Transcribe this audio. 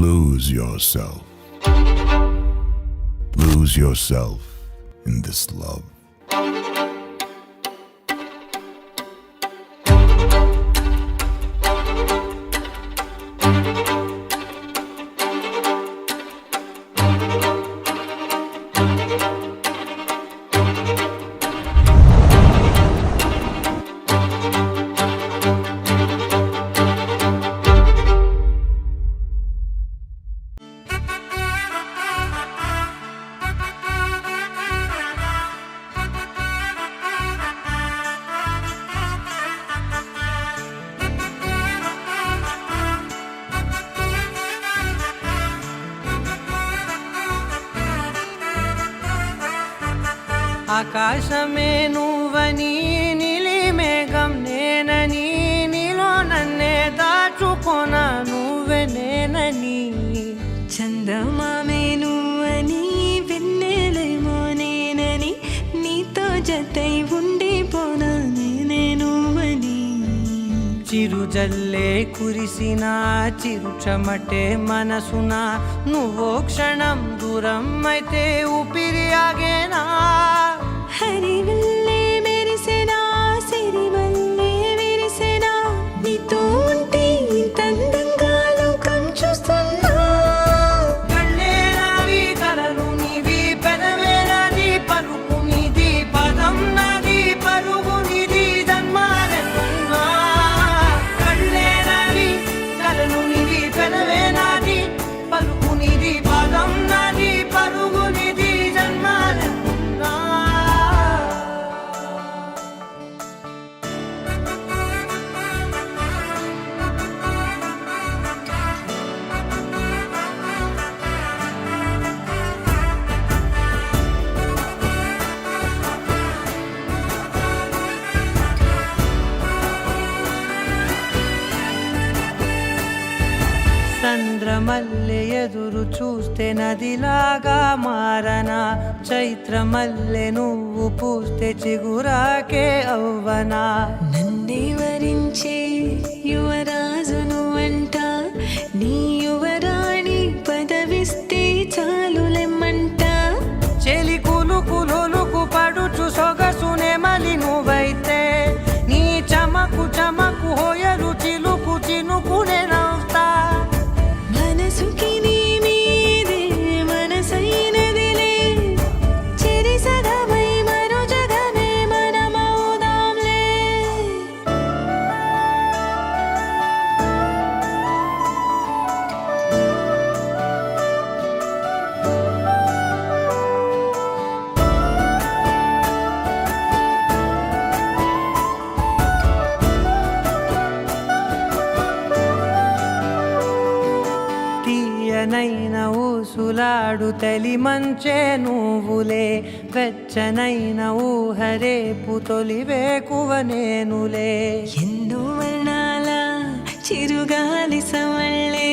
Lose yourself. Lose yourself in this love. ఆకాశమే నువ్వని నీలి మేఘం నేనని నీలో నన్నే దాచుకొన నువ్వే నేనని చందమామే నువ్వని వెన్నెలేమో నేనని నీతో జతై ఉండిపోనా నేనే నువ్వని చిరుజల్లే కురిసిన చిరుచమటే మనసున నువ్వో క్షణం దూరం అయితే ఊపిరి ఆగేనా హరివల్లే మెరిసెనా సిరివల్లే విరిసెనా నీతో ఉంటే ఇంతందంగా లోకం చూస్తున్నా కళ్ళే నావి కలలు నీవి పెదవే నాది పలుకు నీది పదం నాది పరుగు నీది జన్మాలెన్నున్నా కళ్ళే నావి కలలు నీవి పెదవే నాది పలుకు నీది పదం నాది పరుగు నీది జన్మాలెన్నున్నా చంద్రమల్లె ఎదురు చూస్తే నదిలాగా మారనా చైత్రమల్లె నువ్వు పూస్తే చిగురాకే అవ్వనా నన్నే వరించే యువరాజును అంట నీ యువరాణి పదవిస్తే చాలులెమ్మంట చెలి కులుకు పడుచు సొగసునే మలి నువ్వైతే నీ చమకు చమకు హోయలు చిలుకు చినుకునే నవ్వుతా మనసుకి నీ మీదే మనసైనదిలే చెరి సగమై మరో జగమే మనమవుదాంలే తీయనైన ఊసులాడు తలి మంచే నువ్వులే వెచ్చనైన ఊహరేపు తొలి వేకువ నేనులే ఎన్నో వర్ణాల చిరుగాలి సవళ్ళే